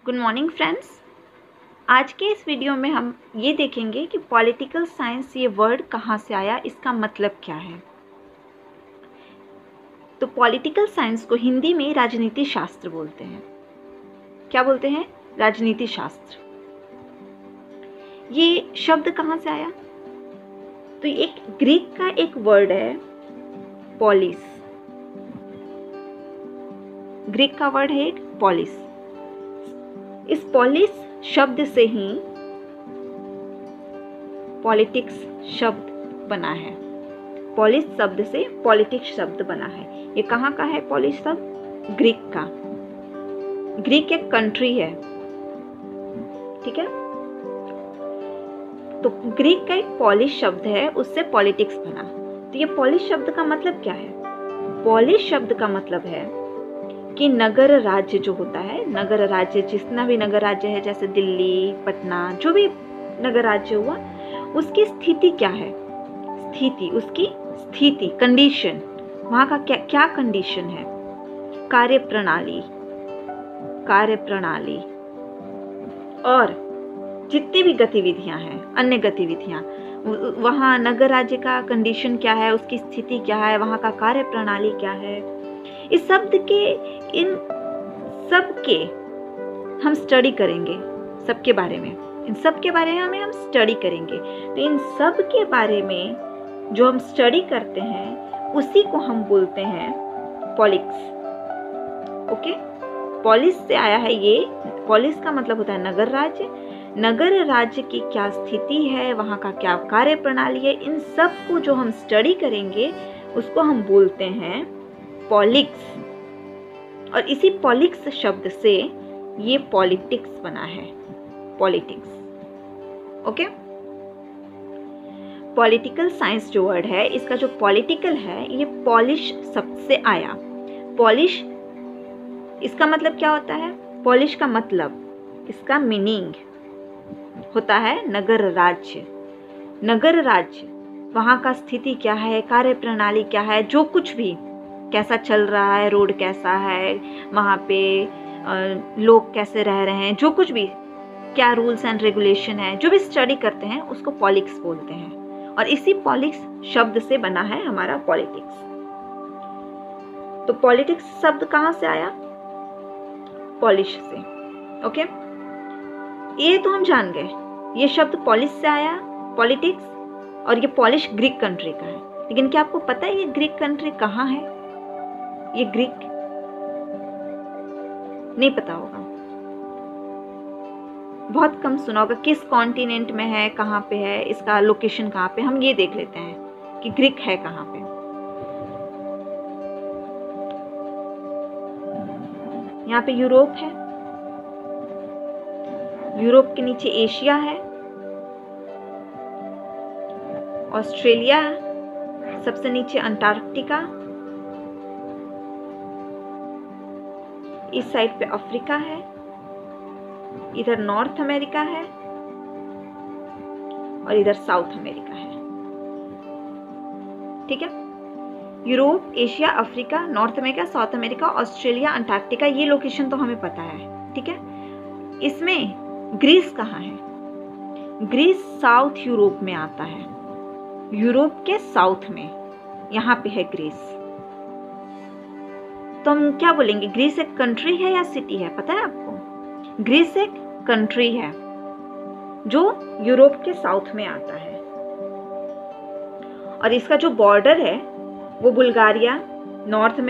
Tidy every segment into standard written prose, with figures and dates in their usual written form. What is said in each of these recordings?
Good morning friends. आज के इस वीडियो में हम ये देखेंगे कि पॉलिटिकल साइंस ये वर्ड कहाँ से आया, इसका मतलब क्या है। तो पॉलिटिकल साइंस को हिंदी में राजनीति शास्त्र बोलते हैं। क्या बोलते हैं? राजनीति शास्त्र। ये शब्द कहाँ से आया? तो एक ग्रीक का एक वर्ड है पॉलिस। ग्रीक का वर्ड है एक पॉलिस। इस पॉलिस शब्द से ही पॉलिटिक्स शब्द बना है। पॉलिस शब्द से पॉलिटिक्स शब्द बना है। ये कहाँ का है पॉलिस शब्द? ग्रीक का। ग्रीक एक कंट्री है, ठीक है। तो ग्रीक का एक पॉलिस शब्द है, उससे पॉलिटिक्स बना। तो ये पॉलिस शब्द का मतलब क्या है? पॉलिस शब्द का मतलब है कि नगर राज्य जो होता है, नगर राज्य जितना भी नगर राज्य है, जैसे दिल्ली, पटना, जो भी नगर राज्य हुआ, उसकी स्थिति क्या है? स्थिति, उसकी स्थिति, कंडीशन, वहाँ का क्या क्या कंडीशन है? कार्यप्रणाली, कार्यप्रणाली और जितनी भी गतिविधियां हैं, अन्य गतिविधियां, वहाँ नगर राज्य का कंडीशन क्या है, उसकी स्थिति क्या है, वहाँ का कार्यप्रणाली क्या है, इस शब्द के, इन सब के हम स्टडी करेंगे। सबके बारे में, इन सब के बारे में हम स्टडी करेंगे। तो इन सब के बारे में जो हम स्टडी करते हैं उसी को हम बोलते हैं पॉलिटिक्स। ओके, पॉलिस से आया है ये। पॉलिस का मतलब होता है नगर राज्य। नगर राज्य की क्या स्थिति है, वहाँ का क्या कार्य प्रणाली है, इन सब को जो हम स्टडी करेंगे उसको हम बोलते हैं पॉलिटिक्स। और इसी पॉलिटिक्स शब्द से ये पॉलिटिक्स बना है, पॉलिटिक्स। ओके, पॉलिटिकल साइंस जो वर्ड है, इसका जो पॉलिटिकल है, ये पॉलिश शब्द से आया। पॉलिश, इसका मतलब क्या होता है? पॉलिश का मतलब, इसका मीनिंग होता है नगर राज्य। नगर राज्य, वहाँ का स्थिति क्या है, कार्य प्रणाली क्या है, जो कुछ भी कैसा चल रहा है, रोड कैसा है, वहाँ पे लोग कैसे रह रहे हैं, जो कुछ भी, क्या रूल्स एंड रेगुलेशन है, जो भी स्टडी करते हैं उसको पॉलिटिक्स बोलते हैं। और इसी पॉलिटिक्स शब्द से बना है हमारा पॉलिटिक्स। तो पॉलिटिक्स शब्द कहाँ से आया? पॉलिश से। ओके, ये तो हम जान गए, ये शब्द पॉलिश से आया, पॉलिटिक्स। और ये पॉलिश ग्रीक कंट्री का है। लेकिन क्या आपको पता है ये ग्रीक कंट्री कहाँ है? ये ग्रीक नहीं पता होगा, बहुत कम सुना होगा। किस कॉन्टिनेंट में है, कहाँ पे है, इसका लोकेशन कहाँ पे, हम ये देख लेते हैं कि ग्रीक है कहाँ पे। यहाँ पे यूरोप है, यूरोप के नीचे एशिया है, ऑस्ट्रेलिया, सबसे नीचे अंटार्कटिका, इस साइड पे अफ्रीका है, इधर नॉर्थ अमेरिका है और इधर साउथ अमेरिका है। ठीक है, Europe, Asia, Africa, north America, south America, Australia, Antarctica, ये लोकेशन तो हमें पता है। ठीक है, इसमें ग्रीस कहाँ है? ग्रीस साउथ यूरोप में आता है, यूरोप के साउथ में, यहाँ पे है ग्रीस। तो हम क्या बोलेंगे, ग्रीस एक कंट्री है या सिटी है? पता है आपको? ग्रीस एक कंट्री है जो यूरोप के साउथ में आता है। और इसका जो बॉर्डर है वो बुल्गारिया, नॉर्थ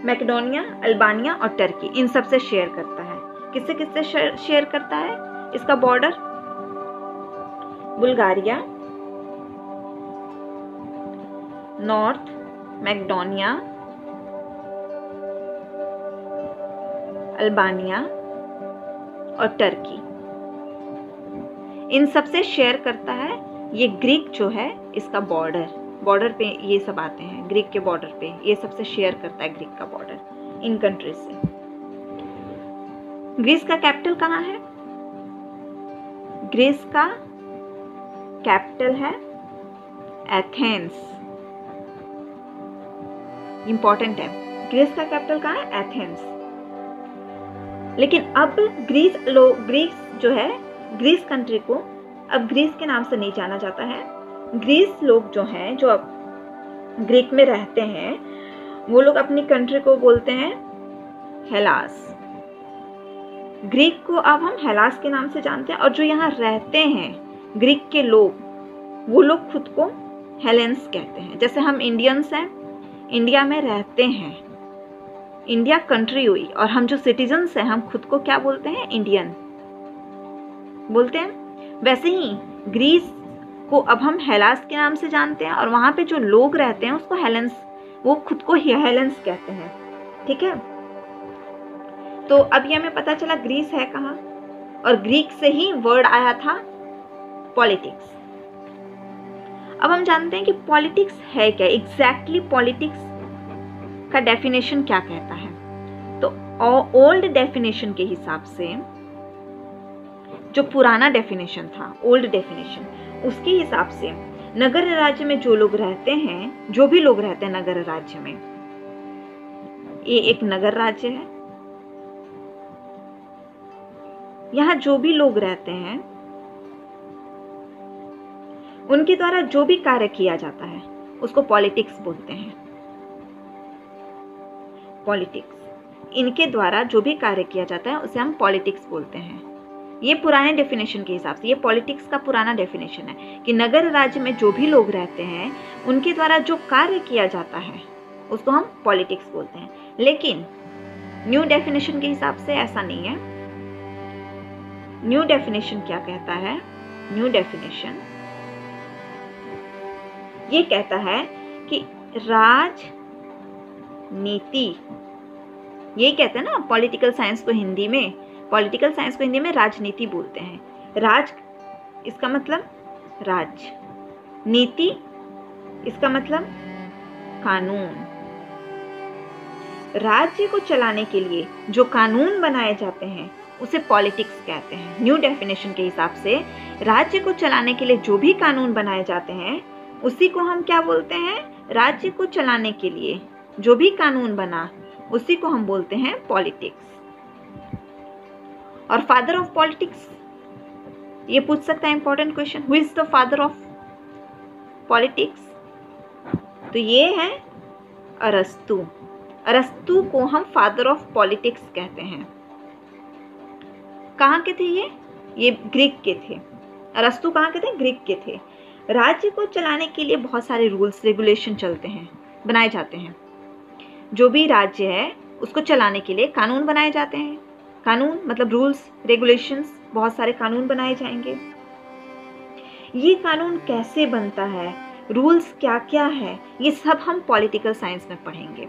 मैकेडोनिया, अल्बानिया और टर्की, इन सब से शेयर करता है। किससे किससे शेयर करता है इसका border? Bulgaria, north Macedonia, Albania और टर्की, इन सब से शेयर करता है। ये ग्रीक जो है, इसका बॉर्डर पे ये सब आते हैं, ग्रीक के बॉर्डर पे ये सबसे शेयर करता है ग्रीक का बॉर्डर इन कंट्रीज से। ग्रीस का कैपिटल कहाँ है? ग्रीस का कैपिटल है एथेंस। इंपॉर्टेंट है, ग्रीस का कैपिटल कहाँ है? एथेंस। लेकिन अब ग्रीस जो है, ग्रीस कंट्री को अब ग्रीस के नाम से नहीं जाना जाता है। ग्रीस लोग जो हैं, जो अब ग्रीक में रहते हैं, वो लोग अपनी कंट्री को बोलते हैं हेलास। ग्रीक को अब हम हेलास के नाम से जानते हैं, और जो यहाँ रहते हैं ग्रीक के लोग, वो लोग खुद को हेलेंस कहते हैं। जैसे हम इंडियंस हैं, इंडिया में रहते हैं, इंडिया कंट्री हुई, और हम जो सिटीजन्स हैं हम खुद को क्या बोलते हैं? इंडियन बोलते हैं। वैसे ही ग्रीस को अब हम हेलास के नाम से जानते हैं, और वहाँ पे जो लोग रहते हैं उसको हेलेंस, वो खुद को हेलेंस कहते हैं। ठीक है, तो अब ये हमें पता चला ग्रीस है कहाँ, और ग्रीक से ही वर्ड आया था पॉलिटिक्स। अब हम जानते हैं कि पॉलिटिक्स है क्या, एग्जैक्टली पॉलिटिक्स का डेफिनेशन क्या कहता है। तो ओल्ड डेफिनेशन के हिसाब से, जो पुराना डेफिनेशन था, ओल्ड डेफिनेशन, उसके हिसाब से नगर राज्य में जो लोग रहते हैं, जो भी लोग रहते हैं नगर राज्य में, ये एक नगर राज्य है, यहाँ जो भी लोग रहते हैं उनके द्वारा जो भी कार्य किया जाता है उसको पॉलिटिक्स बोलते हैं। पॉलिटिक्स, इनके द्वारा जो भी कार्य किया जाता है उसे हम पॉलिटिक्स बोलते हैं। ये पुराने डेफिनेशन के हिसाब से, ये पॉलिटिक्स का पुराना डेफिनेशन है कि नगर राज्य में जो भी लोग रहते हैं उनके द्वारा जो कार्य किया जाता है उसको हम पॉलिटिक्स बोलते हैं। लेकिन न्यू डेफिनेशन के हिसाब से ऐसा नहीं है। न्यू डेफिनेशन क्या कहता है? न्यू डेफिनेशन ये कहता है कि राजनीति, यही कहते हैं ना पॉलिटिकल साइंस को हिंदी में, पॉलिटिकल साइंस को हिंदी में राजनीति बोलते हैं। राज इसका मतलब राज, नीति इसका मतलब कानून। राज्य को चलाने के लिए जो कानून बनाए जाते हैं उसे पॉलिटिक्स कहते हैं। न्यू डेफिनेशन के हिसाब से राज्य को चलाने के लिए जो भी कानून बनाए जाते हैं उसी को हम क्या बोलते हैं? राज्य को चलाने के लिए जो भी कानून बना उसी को हम बोलते हैं पॉलिटिक्स। और फादर ऑफ पॉलिटिक्स, ये पूछ सकता है important question, who is the father of politics? तो ये है अरस्तु। अरस्तु को हम फादर ऑफ पॉलिटिक्स कहते हैं। कहाँ के थे ये ग्रीक के थे। अरस्तु कहाँ के थे? ग्रीक के थे। राज्य को चलाने के लिए बहुत सारे रूल्स रेगुलेशन चलते हैं, बनाए जाते हैं। जो भी राज्य है उसको चलाने के लिए कानून बनाए जाते हैं। कानून मतलब रूल्स रेगुलेशंस, बहुत सारे कानून बनाए जाएंगे। ये कानून कैसे बनता है, रूल्स क्या क्या है, ये सब हम पॉलिटिकल साइंस में पढ़ेंगे।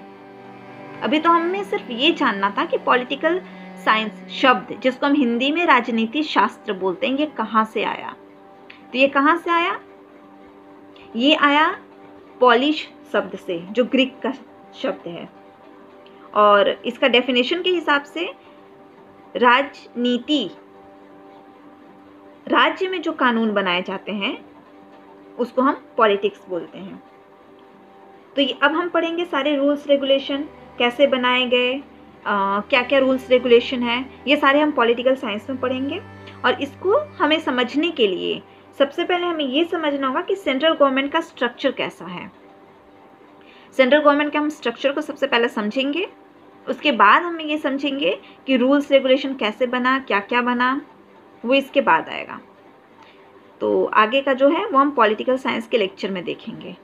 अभी तो हमें सिर्फ ये जानना था कि पॉलिटिकल साइंस शब्द, जिसको हम हिंदी में राजनीति शास्त्र बोलते हैं, ये कहाँ से आया। तो ये कहाँ से आया? ये आया पॉलिश शब्द से, जो ग्रीक का शब्द है। और इसका डेफिनेशन के हिसाब से राजनीति, राज्य में जो कानून बनाए जाते हैं उसको हम पॉलिटिक्स बोलते हैं। तो ये अब हम पढ़ेंगे सारे रूल्स रेगुलेशन कैसे बनाए गए, क्या क्या रूल्स रेगुलेशन है, ये सारे हम पॉलिटिकल साइंस में पढ़ेंगे। और इसको हमें समझने के लिए सबसे पहले हमें ये समझना होगा कि सेंट्रल गवर्नमेंट का स्ट्रक्चर कैसा है। सेंट्रल गवर्नमेंट के हम स्ट्रक्चर को सबसे पहले समझेंगे, उसके बाद हम ये समझेंगे कि रूल्स रेगुलेशन कैसे बना, क्या क्या बना, वो इसके बाद आएगा। तो आगे का जो है वो हम पॉलिटिकल साइंस के लेक्चर में देखेंगे।